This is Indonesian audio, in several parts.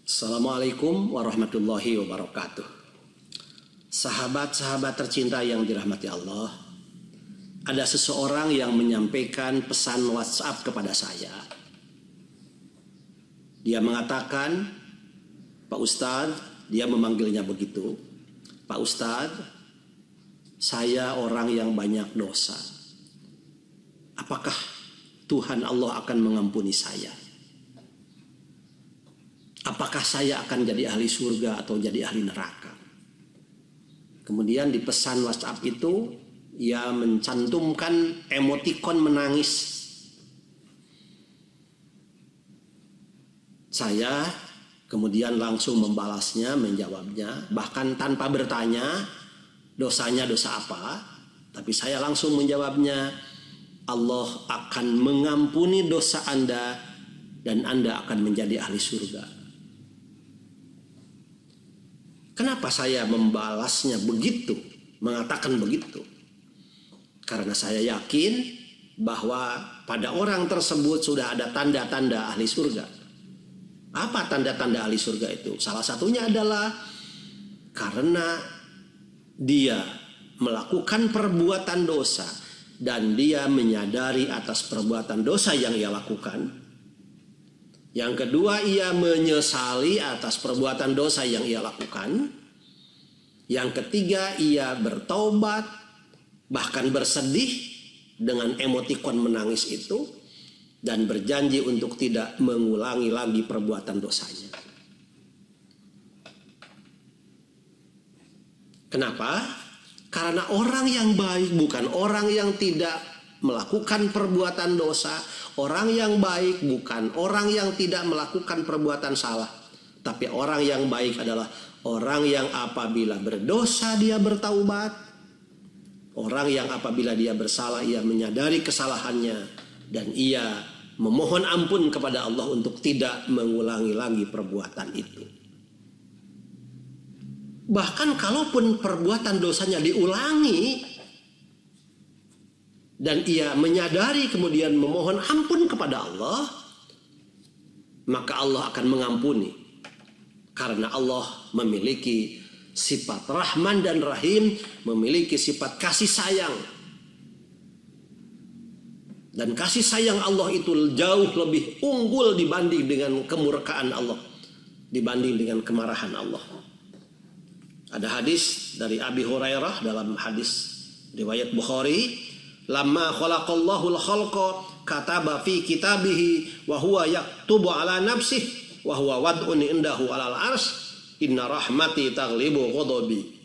Assalamualaikum warahmatullahi wabarakatuh. Sahabat-sahabat tercinta yang dirahmati Allah, ada seseorang yang menyampaikan pesan WhatsApp kepada saya. Dia mengatakan, Pak Ustadz, dia memanggilnya begitu, Pak Ustadz, saya orang yang banyak dosa. Apakah Tuhan Allah akan mengampuni saya? Apakah saya akan jadi ahli surga atau jadi ahli neraka? Kemudian di pesan WhatsApp itu, ia mencantumkan emotikon menangis. Saya kemudian langsung membalasnya, menjawabnya, bahkan tanpa bertanya dosanya dosa apa, tapi saya langsung menjawabnya, Allah akan mengampuni dosa Anda dan Anda akan menjadi ahli surga. Kenapa saya membalasnya begitu, mengatakan begitu? Karena saya yakin bahwa pada orang tersebut sudah ada tanda-tanda ahli surga. Apa tanda-tanda ahli surga itu? Salah satunya adalah karena dia melakukan perbuatan dosa dan dia menyadari atas perbuatan dosa yang ia lakukan. Yang kedua, ia menyesali atas perbuatan dosa yang ia lakukan. Yang ketiga, ia bertobat, bahkan bersedih dengan emotikon menangis itu, dan berjanji untuk tidak mengulangi lagi perbuatan dosanya. Kenapa? Karena orang yang baik bukan orang yang tidak melakukan perbuatan dosa. Orang yang baik bukan orang yang tidak melakukan perbuatan salah. Tapi orang yang baik adalah orang yang apabila berdosa dia bertaubat. Orang yang apabila dia bersalah ia menyadari kesalahannya. Dan ia memohon ampun kepada Allah untuk tidak mengulangi lagi perbuatan itu. Bahkan kalaupun perbuatan dosanya diulangi dan ia menyadari kemudian memohon ampun kepada Allah, maka Allah akan mengampuni. Karena Allah memiliki sifat Rahman dan Rahim, memiliki sifat kasih sayang. Dan kasih sayang Allah itu jauh lebih unggul dibanding dengan kemurkaan Allah, dibanding dengan kemarahan Allah. Ada hadis dari Abi Hurairah dalam hadis riwayat Bukhari, lamma khalaqallahu al-khalqa kataba fi kitabihi wa huwa yaktubu ala nafsihi wa huwa wad'un indahu alal arsy inna rahmati taghlibu ghadabi.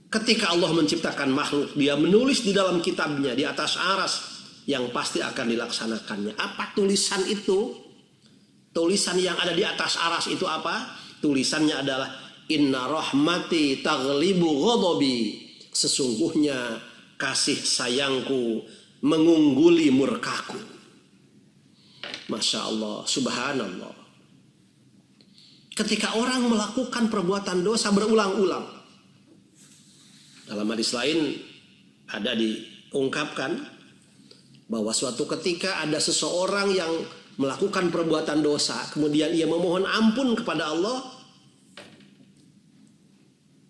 Ketika Allah menciptakan makhluk, dia menulis di dalam kitabnya di atas aras yang pasti akan dilaksanakannya. Apa tulisan itu? Tulisan yang ada di atas aras itu apa? Tulisannya adalah inna rahmati taghlibu ghadabi. Sesungguhnya kasih sayangku mengungguli murkaku. Masya Allah, subhanallah. Ketika orang melakukan perbuatan dosa berulang-ulang, dalam hadis lain ada diungkapkan bahwa suatu ketika ada seseorang yang melakukan perbuatan dosa, kemudian ia memohon ampun kepada Allah,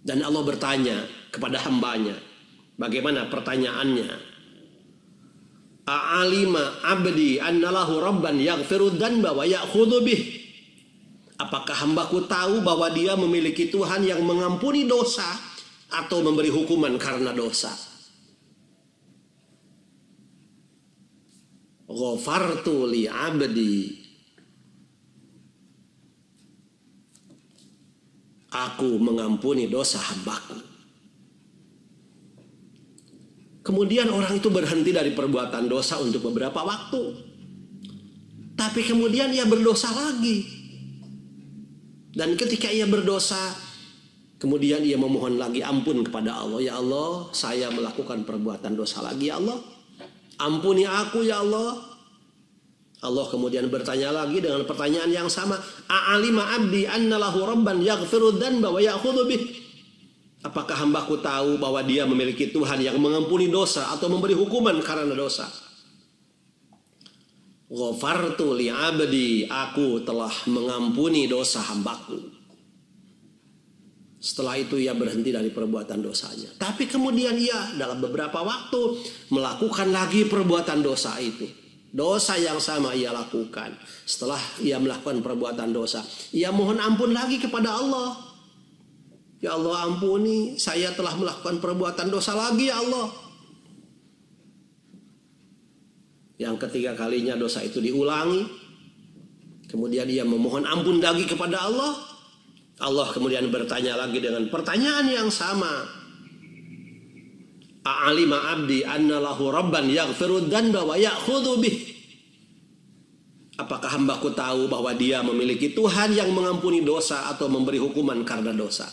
dan Allah bertanya kepada hambanya. Bagaimana pertanyaannya? A'alima abdi annalahu rabban yaghfiru dzanba wa ya'khudhu bih. Apakah hambaku tahu bahwa dia memiliki Tuhan yang mengampuni dosa atau memberi hukuman karena dosa? Ghafartu li abdi. Aku mengampuni dosa hambaku. Kemudian orang itu berhenti dari perbuatan dosa untuk beberapa waktu. Tapi kemudian ia berdosa lagi. Dan ketika ia berdosa, kemudian ia memohon lagi ampun kepada Allah. Ya Allah, saya melakukan perbuatan dosa lagi ya Allah. Ampuni aku ya Allah. Allah kemudian bertanya lagi dengan pertanyaan yang sama. A'alima abdi annalahu rabban yaghfiru dzanba wa ya'khudhu bih. Apakah hambaku tahu bahwa dia memiliki Tuhan yang mengampuni dosa atau memberi hukuman karena dosa? Ghafartu li abdi, aku telah mengampuni dosa hambaku. Setelah itu ia berhenti dari perbuatan dosanya. Tapi kemudian ia dalam beberapa waktu melakukan lagi perbuatan dosa itu. Dosa yang sama ia lakukan. Setelah ia melakukan perbuatan dosa, ia mohon ampun lagi kepada Allah. Ya Allah, ampuni, saya telah melakukan perbuatan dosa lagi ya Allah. Yang ketiga kalinya dosa itu diulangi. Kemudian ia memohon ampun lagi kepada Allah. Allah kemudian bertanya lagi dengan pertanyaan yang sama. A'alima abdi anna lahu rabban yaghfiru dzanba wa ya'khudhu bih. Apakah hambaku tahu bahwa dia memiliki Tuhan yang mengampuni dosa atau memberi hukuman karena dosa?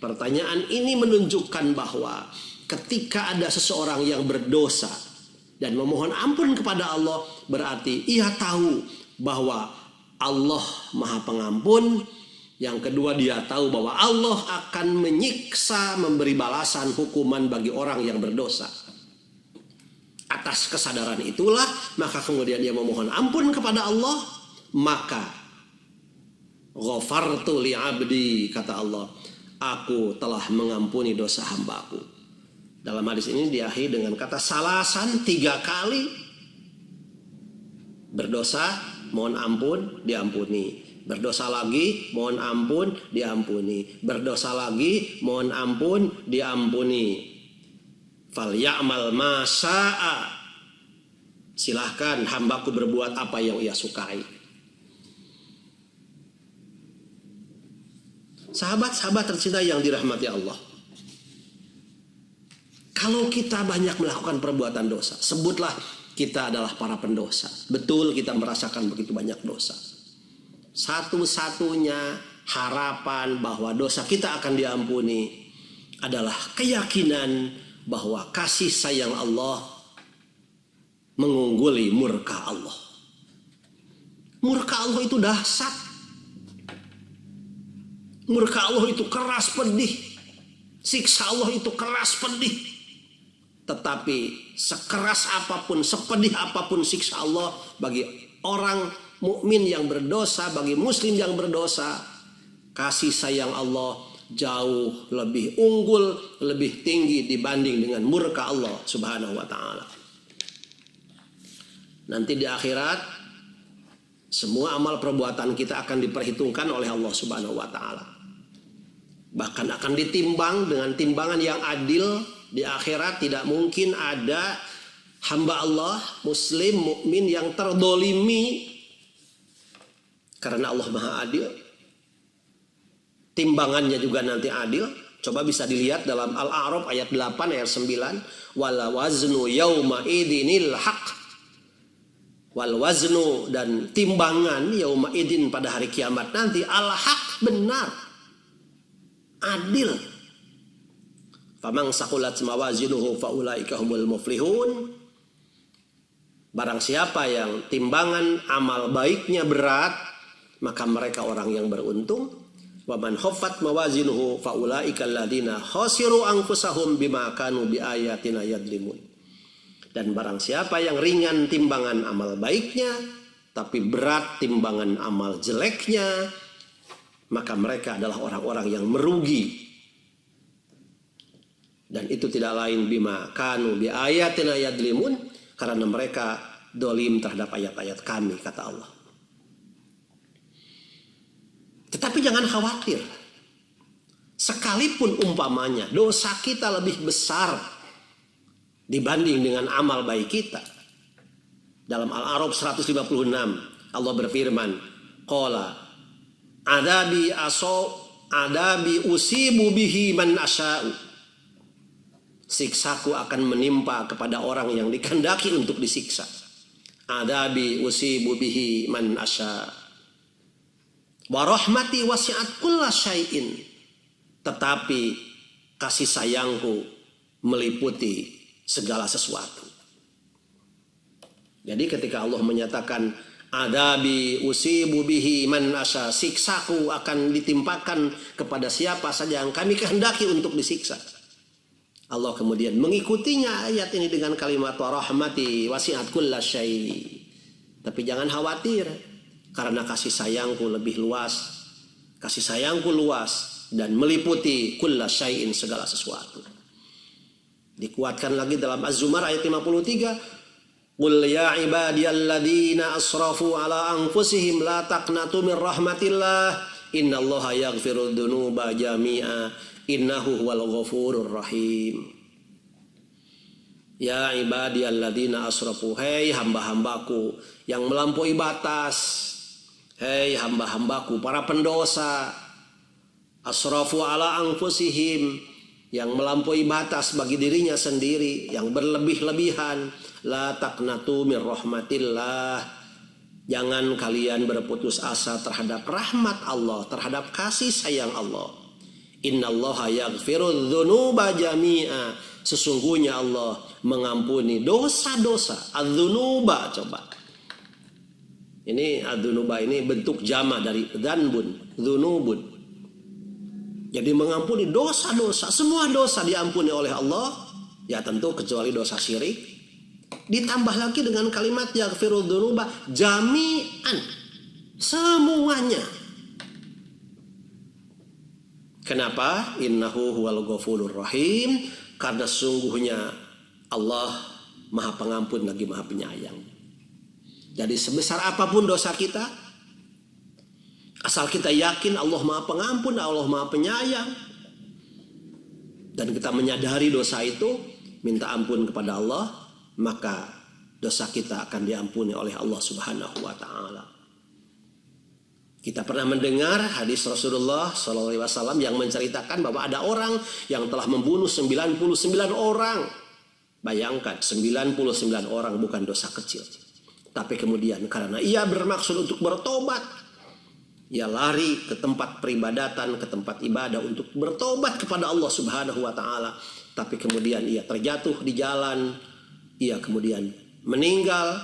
Pertanyaan ini menunjukkan bahwa ketika ada seseorang yang berdosa dan memohon ampun kepada Allah, berarti ia tahu bahwa Allah Maha Pengampun. Yang kedua, dia tahu bahwa Allah akan menyiksa, memberi balasan hukuman bagi orang yang berdosa. Atas kesadaran itulah, maka kemudian dia memohon ampun kepada Allah. Maka ghafartu li abdi, kata Allah, aku telah mengampuni dosa hambaku. Dalam hadis ini diakhiri dengan kata salasan 3 kali. Berdosa, mohon ampun, diampuni. Berdosa lagi, mohon ampun, diampuni. Berdosa lagi, mohon ampun, diampuni. Fal ya'mal ma syaa. Silahkan hambaku berbuat apa yang ia sukai. Sahabat-sahabat tercinta yang dirahmati Allah. Kalau kita banyak melakukan perbuatan dosa, sebutlah kita adalah para pendosa. Betul, kita merasakan begitu banyak dosa. Satu-satunya harapan bahwa dosa kita akan diampuni adalah keyakinan bahwa kasih sayang Allah mengungguli murka Allah. Murka Allah itu dahsyat. Murka Allah itu keras pedih. Siksa Allah itu keras pedih. Tetapi sekeras apapun, sepedih apapun siksa Allah bagi orang mukmin yang berdosa, bagi muslim yang berdosa, kasih sayang Allah jauh lebih unggul, lebih tinggi dibanding dengan murka Allah Subhanahu wa taala. Nanti di akhirat semua amal perbuatan kita akan diperhitungkan oleh Allah Subhanahu wa taala. Bahkan akan ditimbang dengan timbangan yang adil. Di akhirat tidak mungkin ada hamba Allah muslim mukmin yang terdolimi. Karena Allah Maha Adil. Timbangannya juga nanti adil. Coba bisa dilihat dalam Al-A'raf ayat 8 ayat 9. Wal waznu yauma idinil haq. Wal waznu, dan timbangan yauma idin pada hari kiamat nanti al-haq, benar. Adil. Faman saqulat mawazinuhu faulaika humul muflihun. Barang siapa yang timbangan amal baiknya berat, maka mereka orang yang beruntung. Wa man khaffat mawazinuhu faulaika alladziina khasiru anfusahum bima kanu biayatina yadlimun. Dan barang siapa yang ringan timbangan amal baiknya tapi berat timbangan amal jeleknya, maka mereka adalah orang-orang yang merugi. Dan itu tidak lain bima kanu biayatina yadlimun, karena mereka dolim terhadap ayat-ayat kami, kata Allah. Tetapi jangan khawatir. Sekalipun umpamanya dosa kita lebih besar dibanding dengan amal baik kita. Dalam Al-A'raf 156 Allah berfirman, qala adabi usibu bihi man asya'u. Siksaku akan menimpa kepada orang yang dikehendaki untuk disiksa. Adabi usibu bihi man asya. Wa rahmati wasi'at kulla syai'in. Tetapi kasih sayangku meliputi segala sesuatu. Jadi ketika Allah menyatakan adabi usibu bihi man asya, siksaku akan ditimpakan kepada siapa saja yang kami kehendaki untuk disiksa. Allah kemudian mengikutinya ayat ini dengan kalimat wa rahmati wasi'at kulla syai'. Tapi jangan khawatir, karena kasih sayangku lebih luas. Kasih sayangku luas dan meliputi kulla syai'in, segala sesuatu. Dikuatkan lagi dalam Az-Zumar ayat 53. Qul ya ibadiyalladzina asrafu ala anfusihim la taqnatu min rahmatillah. Innallaha yaghfirud dzunuba jami'a. Innahu huwal ghafurur rahim. Ya ibadiyalladzina asrafu, hei hamba-hambaku yang melampaui batas. Hei hamba-hambaku para pendosa, asrafu ala anfusihim, yang melampaui batas bagi dirinya sendiri, yang berlebih-lebihan. La taqnatu min rahmatillah. Jangan kalian berputus asa terhadap rahmat Allah, terhadap kasih sayang Allah. Innallaha yaghfirudz dzunuba jami'a. Sesungguhnya Allah mengampuni dosa-dosa. Adz-dzunuba, coba. Ini adzunuba ini bentuk jama dari dzanbun, dzunubun. Jadi mengampuni dosa-dosa, semua dosa diampuni oleh Allah, ya tentu kecuali dosa syirik. Ditambah lagi dengan kalimat yaghfirudz dzunuba jami'an, semuanya. Kenapa? Innahu huwal ghafurur rahim, karena sungguhnya Allah Maha Pengampun lagi Maha Penyayang. Jadi sebesar apapun dosa kita, asal kita yakin Allah Maha Pengampun, Allah Maha Penyayang, dan kita menyadari dosa itu, minta ampun kepada Allah, maka dosa kita akan diampuni oleh Allah Subhanahu wa Ta'ala. Kita pernah mendengar hadis Rasulullah SAW yang menceritakan bahwa ada orang yang telah membunuh 99 orang. Bayangkan, 99 orang, bukan dosa kecil. Tapi kemudian karena ia bermaksud untuk bertobat, ia lari ke tempat peribadatan, ke tempat ibadah untuk bertobat kepada Allah Subhanahu wa Ta'ala. Tapi kemudian ia terjatuh di jalan, ia kemudian meninggal,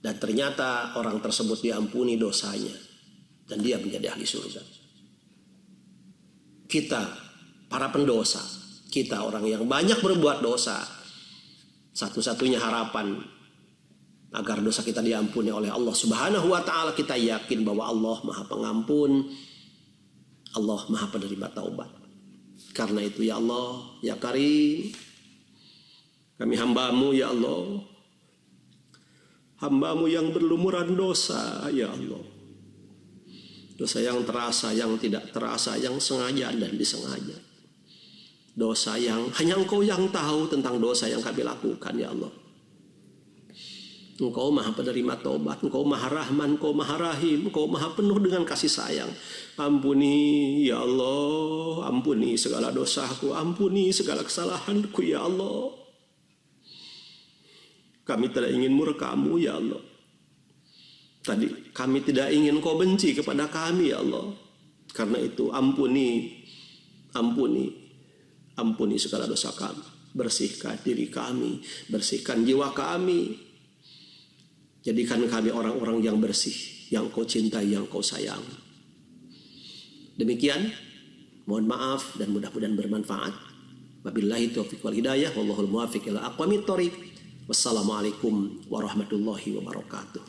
dan ternyata orang tersebut diampuni dosanya dan dia menjadi ahli surga. Kita para pendosa, kita orang yang banyak berbuat dosa, satu-satunya harapan agar dosa kita diampuni oleh Allah Subhanahu wa Ta'ala, kita yakin bahwa Allah Maha Pengampun, Allah Maha Penerima Taubat. Karena itu ya Allah, ya Karim, kami hamba-Mu ya Allah, hamba-Mu yang berlumuran dosa ya Allah. Dosa yang terasa, yang tidak terasa, yang sengaja dan disengaja. Dosa yang hanya Engkau yang tahu tentang dosa yang kami lakukan ya Allah. Engkau Maha Penerima Taubat, Engkau Maha Rahman, Engkau Maha Rahim, Engkau Maha penuh dengan kasih sayang. Ampuni ya Allah, ampuni segala dosaku, ampuni segala kesalahanku ya Allah. Kami tidak ingin murka-Mu ya Allah. Tadi kami tidak ingin Engkau benci kepada kami ya Allah. Karena itu ampuni segala dosa kami. Bersihkan diri kami, bersihkan jiwa kami. Jadikan kami orang-orang yang bersih, yang Kau cintai, yang Kau sayang. Demikian, mohon maaf dan mudah-mudahan bermanfaat. Wabillahi taufiq wal hidayah, wallahul muwaffiq ila aqwamit thoriq. Wassalamualaikum warahmatullahi wabarakatuh.